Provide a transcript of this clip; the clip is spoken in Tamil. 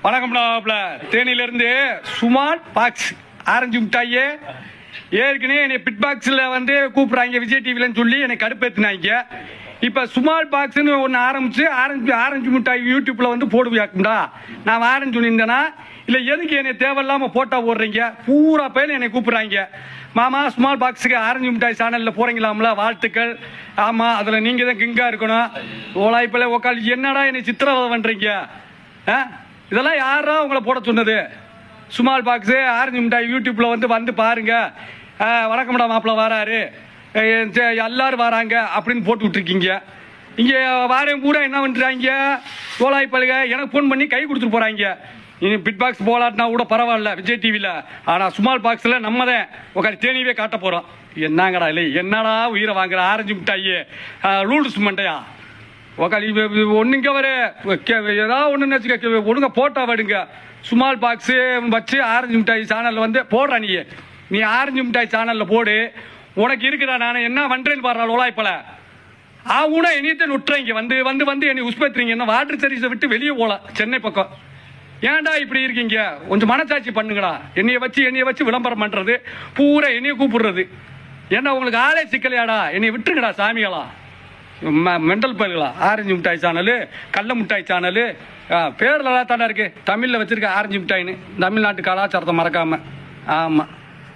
வணக்கம்டாப்ல. தேனியிலிருந்து சுமால் பாக்ஸ் ஆரஞ்சு மிட்டாயே ஏற்கனவே என்னை பிட் பாக்ஸில் வந்து கூப்பிட்றாங்க விஜய் டிவிலன்னு சொல்லி என்னை கடுப்பேற்றினாங்க. இப்போ சுமால் பாக்ஸ்ன்னு ஒன்று ஆரம்பிச்சு ஆரஞ்சு மிட்டாய் யூடியூப்பில் வந்து போடுவியாக்கும்டா. நான் ஆரஞ்சு சொல்லியிருந்தேன்னா இல்லை எதுக்கு என்னை தேவையில்லாமல் போட்டா போடுறீங்க? பூரா பேர் என்னை கூப்பிட்றாங்க. மாமா ஸ்மால் பாக்ஸுக்கு ஆரஞ்சு மிட்டாய் சேனலில் போகிறீங்களாம்ல, வாழ்த்துக்கள். ஆமாம், அதில் நீங்கள் தான் கிங்காக இருக்கணும். ஓலாய்ப்பில் உக்கால் என்னடா என்னை சித்திரவதை பண்ணுறீங்க? இதெல்லாம் யாரா உங்களை போட சொன்னது? சுமால் பாக்ஸு ஆரஞ்சு மிட்டாய் யூடியூப்பில் வந்து பாருங்க. வணக்கம்டா மாப்பிள்ள வராரு, எல்லாரும் வராங்க அப்படின்னு போட்டு விட்டுருக்கீங்க. இங்கே வாரம் கூட என்ன பண்ணுறாங்க? தோலாய்ப்பழுக எனக்கு ஃபோன் பண்ணி கை கொடுத்துட்டு போகிறாங்க. இனி பிட் பாக்ஸ் போலாட்டினா கூட பரவாயில்ல விஜய் டிவியில், ஆனால் ஸ்மால் பாக்ஸில் நம்ம தான் உட்காந்து தேனியவே காட்ட போகிறோம். என்னங்கடா இல்லை, என்னடா உயிரை வாங்குற ஆரஞ்சு மிட்டாயி ரூல்ஸ் மண்டையா உக்காளி ஒன்றுங்க வர ஏதாவது ஒன்று நினச்சி ஒழுங்க போட்டா விடுங்க. ஸ்மால் பாக்ஸு வச்சு ஆரஞ்சு மிட்டாய் சேனலில் வந்து போடுறா. நீ ஆரஞ்சு மிட்டாய் சேனலில் போடு. உனக்கு இருக்கிறா நான் என்ன பண்ணுறேன்னு பாடுறாள் ஓலாய்ப்பல ஆவுனா என்னையத்தான் விட்டுறீங்க. வந்து என்னை உஸ்பத்துறீங்க. என்ன வாட்டர் சர்வீஸை விட்டு வெளியே போகலாம் சென்னை பக்கம். ஏன்டா இப்படி இருக்கீங்க? கொஞ்சம் மனசாட்சி பண்ணுங்கடா. என்னைய வச்சு விளம்பரம் பண்ணுறது, பூரா என்னைய கூப்பிடுறது. ஏன்னா உங்களுக்கு ஆளே சிக்கலையாடா? என்னை விட்டுருங்கடா சாமிகளா, மெண்டல் பயிர்களா. ஆரஞ்சு மிட்டாய் சேனலு, கடல மிட்டாய் சேனலு, பேர்லாம் தானே இருக்குது. தமிழில் வச்சுருக்க ஆரஞ்சு மிட்டாயின்னு, தமிழ்நாட்டு கலாச்சாரத்தை மறக்காமல். ஆமாம்.